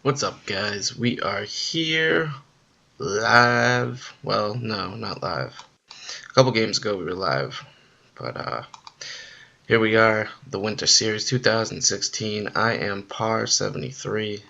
What's up, guys? We are here live. Well, no, not live. A couple games ago we were live, but here we are, the Winter Series 2016. I am Par73,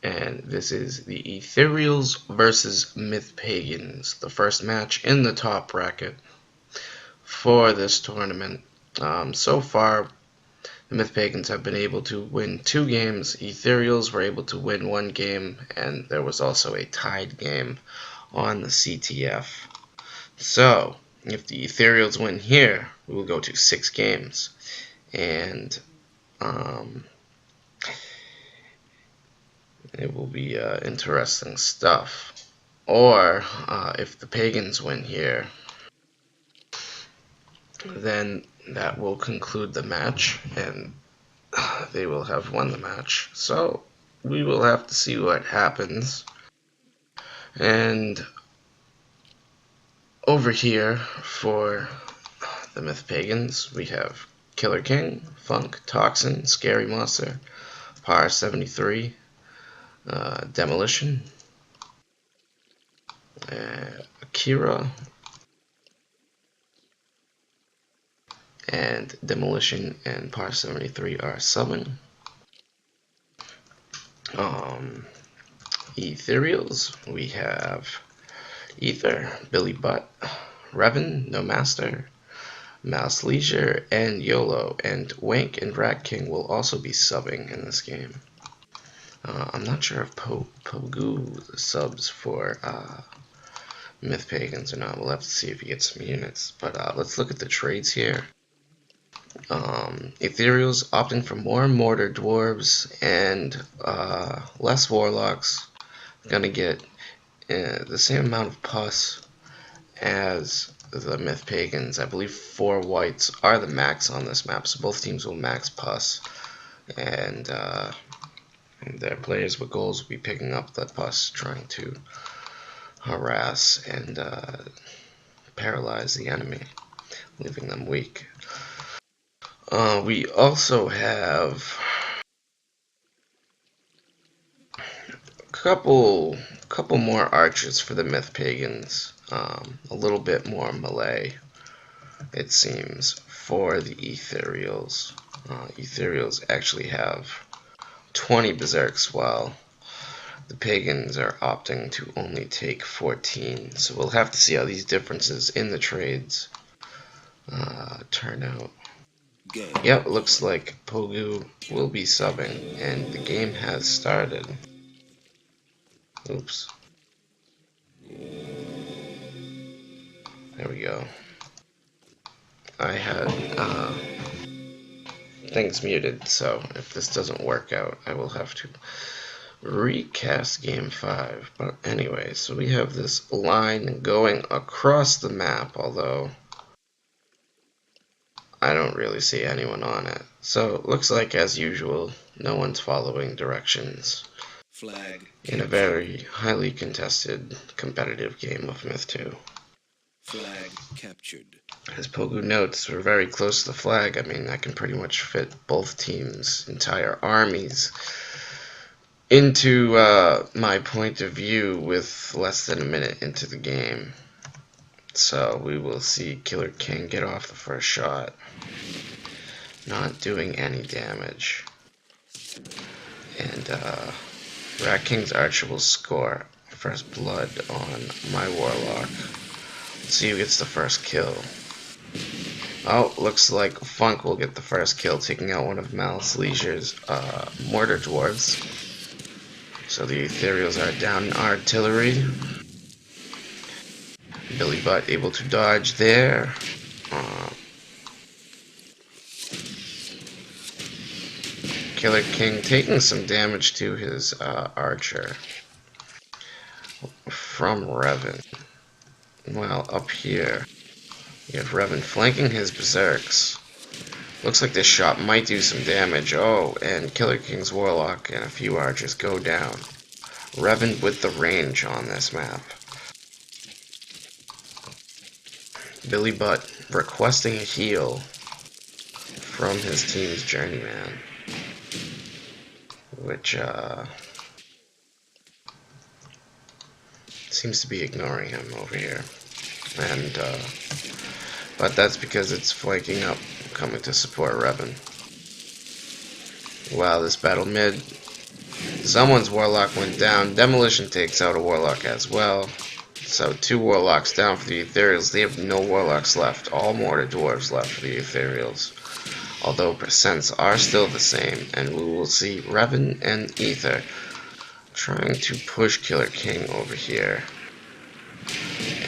and this is the Etherials versus Myth Pagans, the first match in the top bracket for this tournament. So far, the Myth Pagans have been able to win 2 games. Etherials were able to win 1 game, and there was also a tied game on the CTF. So, if the Etherials win here, we will go to 6 games. And it will be interesting stuff. Or, if the Pagans win here, then that will conclude the match, and they will have won the match. So we will have to see what happens. And over here for the Myth Pagans, we have Killer King, Funk, Toxin, Scary Monster, Par73, Demolition, Akira, and Demolition and Par73 are subbing. Etherials, we have Ether, Billy Butt, Revan, No Master, Mouse Leisure, and YOLO, and Wank and Rat King will also be subbing in this game. I'm not sure if Pogu subs for Myth Pagans or not. We'll have to see if he gets some units. But let's look at the trades here. Etherials opting for more Mortar Dwarves and less Warlocks. Gonna get the same amount of pus as the Myth Pagans. I believe 4 whites are the max on this map, so both teams will max pus, and their players with goals will be picking up that pus, trying to harass and paralyze the enemy, leaving them weak. We also have a couple more archers for the Myth Pagans. A little bit more melee, it seems, for the Etherials. Etherials actually have 20 berserks, while the Pagans are opting to only take 14. So we'll have to see how these differences in the trades turn out. Yep, looks like Pogu will be subbing, and the game has started. Oops. There we go. I had things muted, so if this doesn't work out, I will have to recast game 5. But anyway, so we have this line going across the map, although I don't really see anyone on it. So it looks like, as usual, no one's following directions Flag in a very highly contested competitive game of Myth 2. Flag captured. As Pogu notes, we're very close to the flag. I mean, I can pretty much fit both teams' entire armies into my point of view with less than a minute into the game. So we will see Killer King get off the first shot, not doing any damage. And Rat King's Archer will score first blood on my Warlock. Let's see who gets the first kill. Oh, looks like Funk will get the first kill, taking out one of Mouse Leisure's Mortar Dwarves. So the Etherials are down in artillery. Billy Butt able to dodge there. Killer King taking some damage to his archer from Revan. Well, up here, you have Revan flanking his berserks. Looks like this shot might do some damage. Oh, and Killer King's Warlock and a few archers go down. Revan with the range on this map. Billy Butt requesting a heal from his team's journeyman. which seems to be ignoring him over here. And but that's because it's flanking up, coming to support Revan. Wow, this battle mid. Someone's Warlock went down. Demolition takes out a Warlock as well. So 2 Warlocks down for the Etherials. They have no Warlocks left. All Mortar Dwarves left for the Etherials. Although percents are still the same. And we will see Revan and Ether trying to push Killer King over here.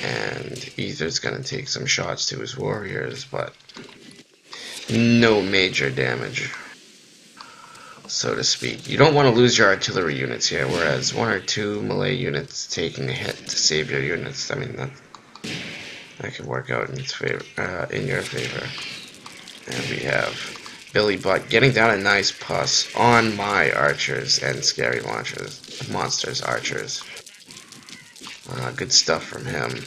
And Ether's going to take some shots to his warriors, but no major damage, so to speak. You don't want to lose your artillery units here, whereas 1 or 2 melee units taking a hit to save your units, I mean, that could work out in its favor, in your favor. And we have Billy Butt getting down a nice puss on my archers and scary monsters archers. Good stuff from him.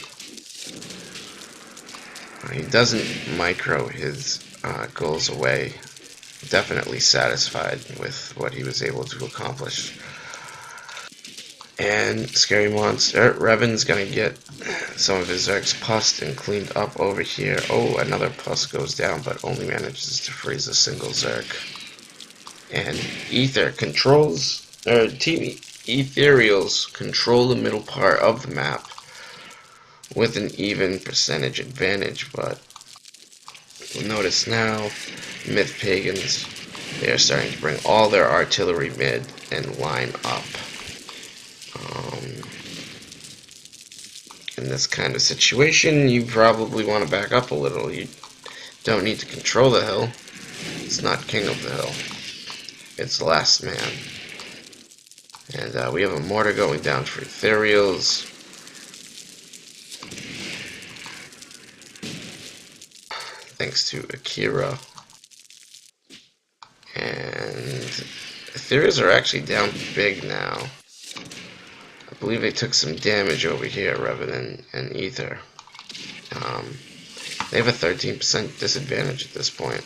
He doesn't micro his goals away. Definitely satisfied with what he was able to accomplish. And Scary Monster, Revan's gonna get some of his Zergs pussed and cleaned up over here. Oh, another puss goes down, but only manages to freeze a single Zerg. And Ether controls, Team Etherials control the middle part of the map with an even percentage advantage, but you'll notice now, Myth Pagans, they are starting to bring all their artillery mid and line up. In this kind of situation, you probably want to back up a little. You don't need to control the hill. It's not king of the hill. It's last man. And we have a mortar going down for Etherials. Thanks to Akira. And Etherials are actually down big now. I believe they took some damage over here, Revan and Ether. They have a 13% disadvantage at this point.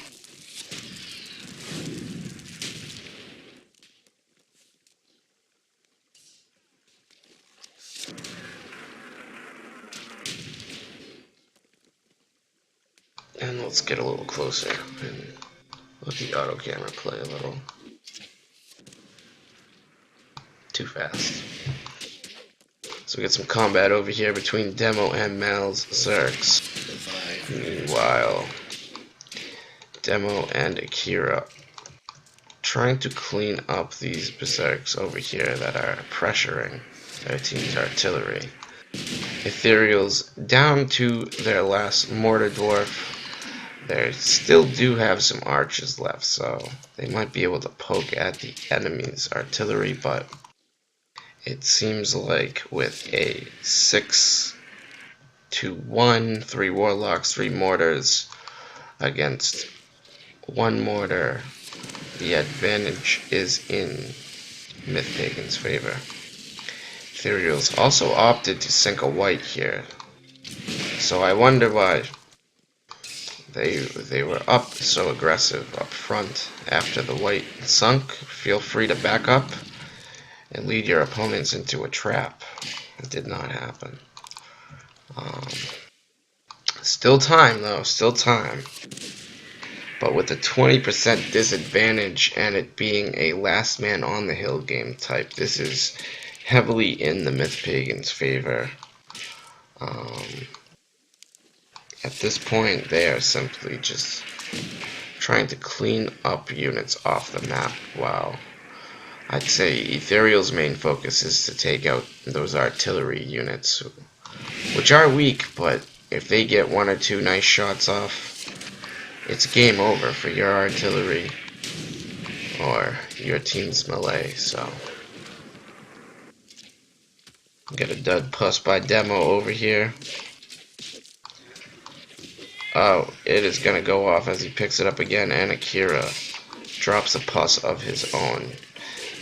And let's get a little closer and let the auto camera play a little. Too fast. So we get some combat over here between Demo and Mal's Zergs. Meanwhile, Demo and Akira trying to clean up these berserks over here that are pressuring their team's artillery. Ethereals down to their last mortar dwarf. They still do have some archers left, so they might be able to poke at the enemy's artillery, but it seems like with a 6-1, 3 warlocks, 3 mortars against 1 mortar, the advantage is in Myth Pagan's favor. Etherials also opted to sink a white here, so I wonder why they were up so aggressive up front after the white sunk. Feel free to back up and lead your opponents into a trap. It did not happen. Still time though, still time. But with a 20% disadvantage and it being a last man on the hill game type, this is heavily in the Myth Pagan's favor. At this point, they are simply just trying to clean up units off the map. Wow. I'd say Ethereal's main focus is to take out those artillery units, which are weak, but if they get 1 or 2 nice shots off, it's game over for your artillery or your team's melee. So get a dud plus by Demo over here. Oh, it is going to go off as he picks it up again, and Akira drops a pus of his own,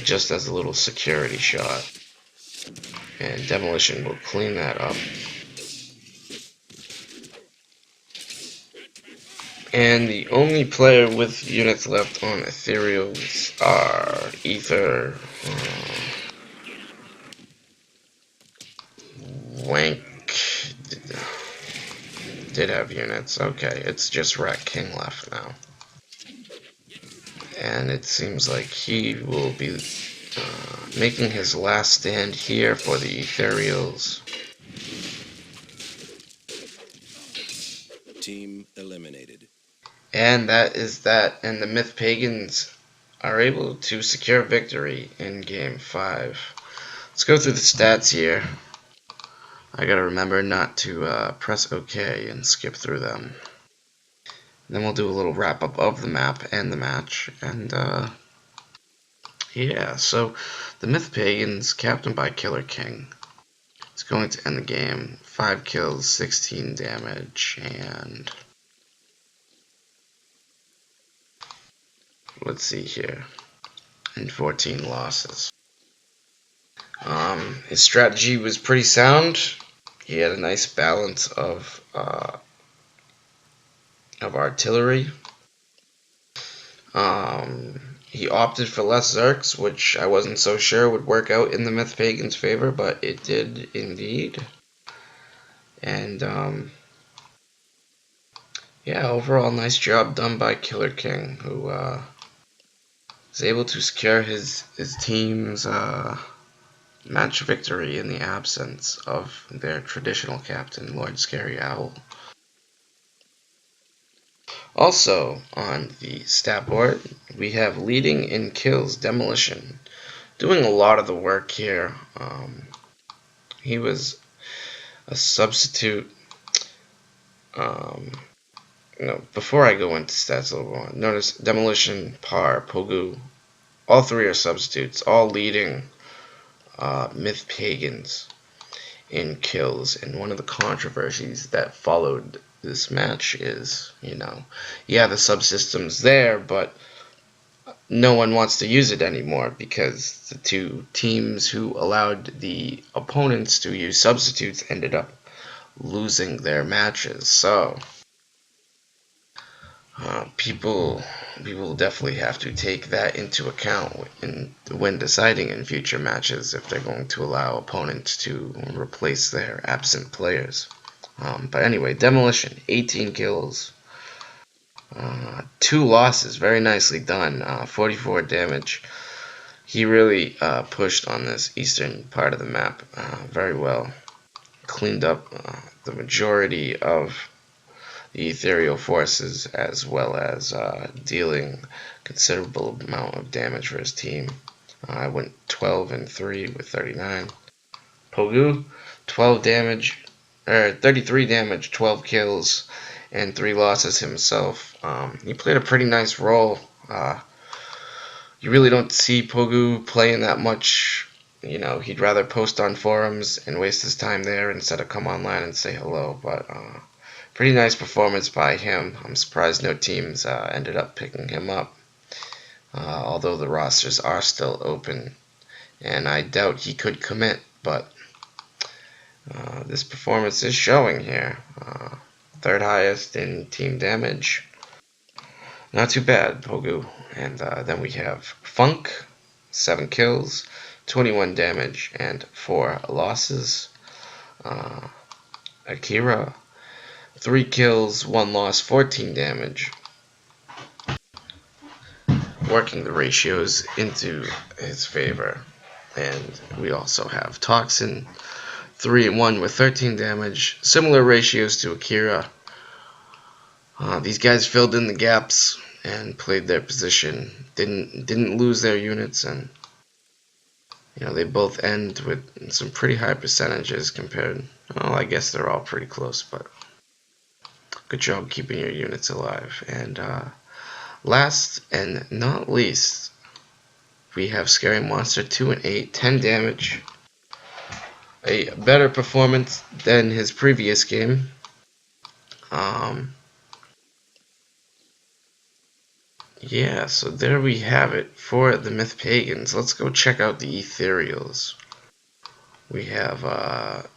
just as a little security shot. And Demolition will clean that up. And the only player with units left on Etherials are Ether, Wank did have units. Okay, it's just Rat King left now. And it seems like he will be making his last stand here for the Etherials. Team eliminated. And that is that. And the Myth Pagans are able to secure victory in Game 5. Let's go through the stats here. I gotta remember not to press OK and skip through them. And then we'll do a little wrap up of the map and the match. And yeah, so the Myth Pagans, captained by Killer King, is going to end the game. 5 kills, 16 damage, and let's see here, and 14 losses. His strategy was pretty sound. He had a nice balance of artillery. He opted for less Zerks, which I wasn't so sure would work out in the Myth Pagan's favor, but it did indeed. And yeah, overall, nice job done by Killer King, who was able to secure his team's match victory in the absence of their traditional captain, Lord Scary Owl. Also on the stat board, we have leading in kills, Demolition, doing a lot of the work here. He was a substitute. Before I go into stats a little more, notice Demolition, Par, Pogu, all three are substitutes, all leading Myth Pagans in kills. And one of the controversies that followed this match is, yeah, the subsystem's there, but no one wants to use it anymore because the two teams who allowed the opponents to use substitutes ended up losing their matches. So people definitely have to take that into account when deciding in future matches if they're going to allow opponents to replace their absent players. But anyway, Demolition, 18 kills, 2 losses, very nicely done, 44 damage. He really pushed on this eastern part of the map very well. Cleaned up the majority of the ethereal forces, as well as dealing considerable amount of damage for his team. I went 12-3 with 39. Pogu, 33 damage, 12 kills, and 3 losses himself. He played a pretty nice role. You really don't see Pogu playing that much. He'd rather post on forums and waste his time there instead of come online and say hello. But pretty nice performance by him. I'm surprised no teams ended up picking him up, although the rosters are still open, and I doubt he could commit, but this performance is showing here. Third highest in team damage. Not too bad, Pogu. And then we have Funk, 7 kills, 21 damage, and 4 losses. Akira, 3 kills, 1 loss, 14 damage. Working the ratios into his favor. And we also have Toxin, 3-1 with 13 damage. Similar ratios to Akira. These guys filled in the gaps and played their position. Didn't lose their units, and they both end with some pretty high percentages compared. Well, I guess they're all pretty close, but good job keeping your units alive. And last and not least, we have Scary Monster 2-8, 10 damage. A better performance than his previous game. Yeah, so there we have it for the Myth Pagans. Let's go check out the Etherials. We have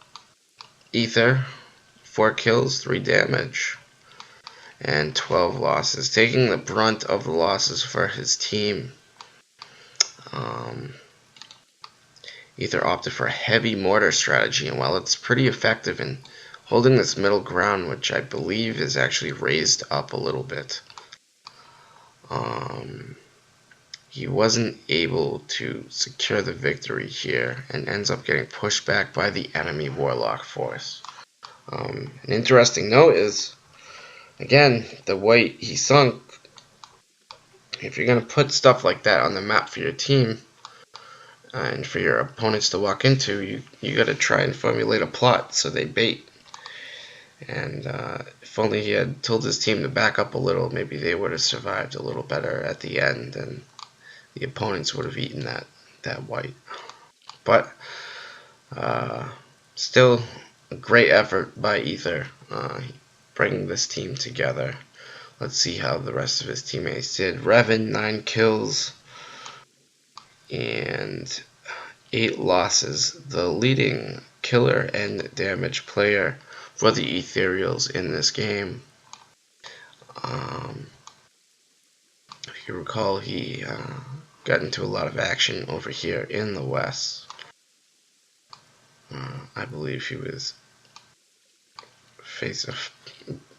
Ether, 4 kills, 3 damage. and 12 losses, taking the brunt of the losses for his team. Ether opted for a heavy mortar strategy, and while it's pretty effective in holding this middle ground, which I believe is actually raised up a little bit, he wasn't able to secure the victory here and ends up getting pushed back by the enemy Warlock force. An interesting note is, again, the white he sunk. If you're going to put stuff like that on the map for your team and for your opponents to walk into, you got to try and formulate a plot so they bait. And if only he had told his team to back up a little, maybe they would have survived a little better at the end, and the opponents would have eaten that white. But still a great effort by Ether, bringing this team together. Let's see how the rest of his teammates did. Revan, 9 kills and 8 losses. The leading killer and damage player for the Etherials in this game. If you recall, he got into a lot of action over here in the West. I believe he was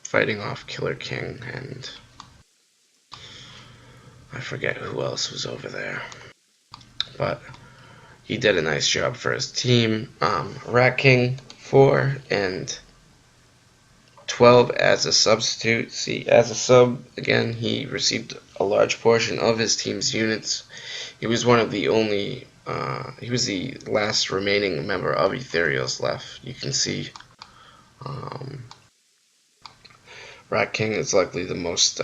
fighting off Killer King, and I forget who else was over there. But he did a nice job for his team. Rat King, 4 and 12 as a substitute. See, as a sub, again, he received a large portion of his team's units. He was one of the only, he was the last remaining member of Etherials left. You can see Rat King is likely the most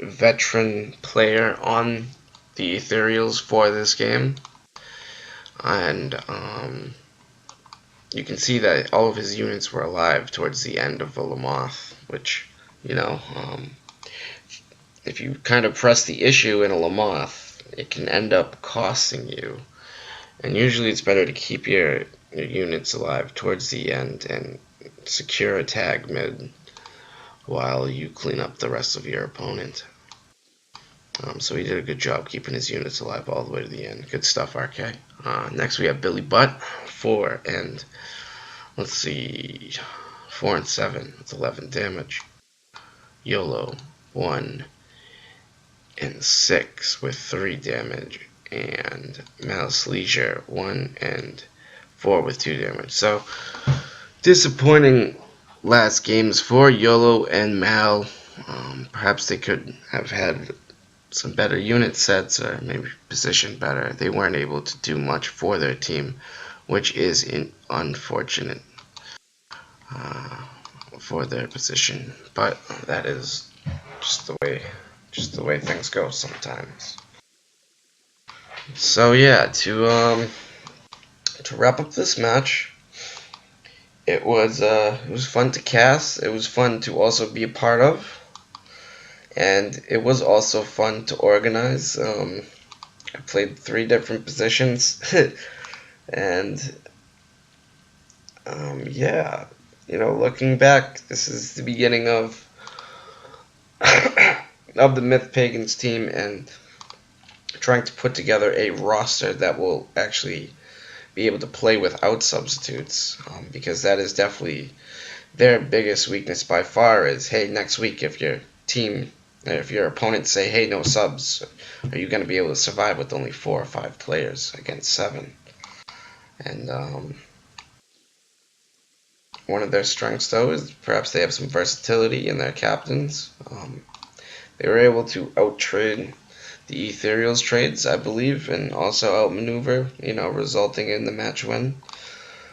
veteran player on the Etherials for this game. And you can see that all of his units were alive towards the end of the Lamoth, which, you know, if you kind of press the issue in a Lamoth, it can end up costing you. And usually it's better to keep your units alive towards the end and secure a tag mid while you clean up the rest of your opponent. So he did a good job keeping his units alive all the way to the end. Good stuff, RK. Next we have Billy Butt, 4 and, let's see, 4 and 7 with 11 damage. YOLO, 1 and 6 with 3 damage. And Malice Leisure, 1 and 4 with 2 damage. So, disappointing last games for YOLO and Mal. Perhaps they could have had some better unit sets or maybe positioned better. They weren't able to do much for their team, which is unfortunate for their position. But that is just the way things go sometimes. So yeah, to wrap up this match, it was fun to cast. It was fun to also be a part of. And it was also fun to organize. I played 3 different positions, and yeah, you know, looking back, this is the beginning of of the Myth Pagans team, and trying to put together a roster that will actually be able to play without substitutes, because that is definitely their biggest weakness by far. Is, hey, next week if your opponents say, hey, no subs, are you going to be able to survive with only 4 or 5 players against 7? And one of their strengths, though, is perhaps they have some versatility in their captains. They were able to out-trade the Etherials trades, I believe, and also outmaneuver, resulting in the match win.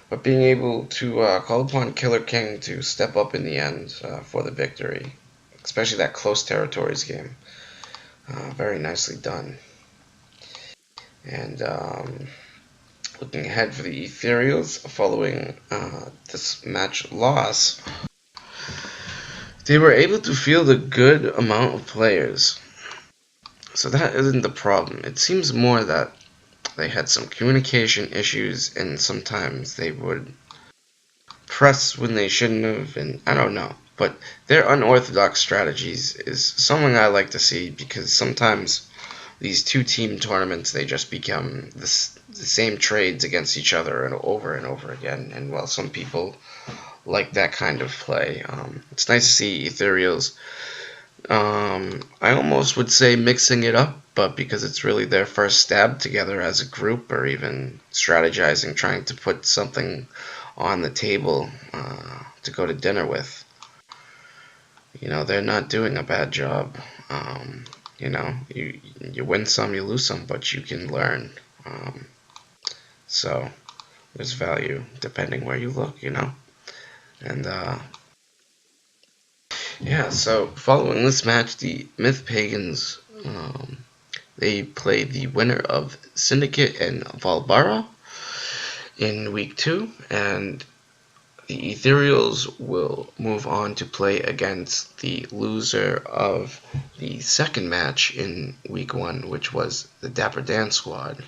But being able to call upon Killer King to step up in the end for the victory, especially that close territories game. Very nicely done. And looking ahead for the Etherials, following this match loss, they were able to field a good amount of players. So that isn't the problem. It seems more that they had some communication issues, and sometimes they would press when they shouldn't have, and I don't know. But their unorthodox strategies is something I like to see, because sometimes these two-team tournaments, they just become the same trades against each other and over again. And while some people like that kind of play, it's nice to see Etherials. I almost would say mixing it up, but because it's really their first stab together as a group, or even strategizing, trying to put something on the table to go to dinner with. They're not doing a bad job. You win some, you lose some, but you can learn. Um, so there's value depending where you look. And yeah, so following this match, the Myth Pagans, they played the winner of Syndicate and Valbara in week 2, and the Etherials will move on to play against the loser of the second match in week 1, which was the Dapper Dan squad.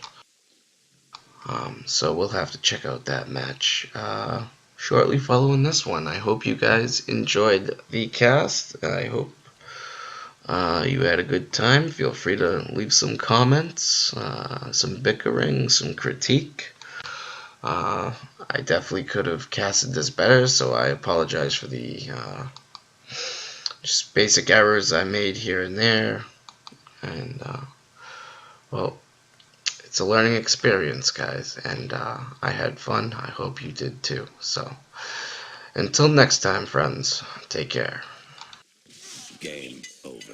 So we'll have to check out that match shortly following this one. I hope you guys enjoyed the cast. I hope you had a good time. Feel free to leave some comments, some bickering, some critique. I definitely could have casted this better, so I apologize for the just basic errors I made here and there. And, well, it's a learning experience, guys, and I had fun. I hope you did too. So, until next time, friends, take care. Game over.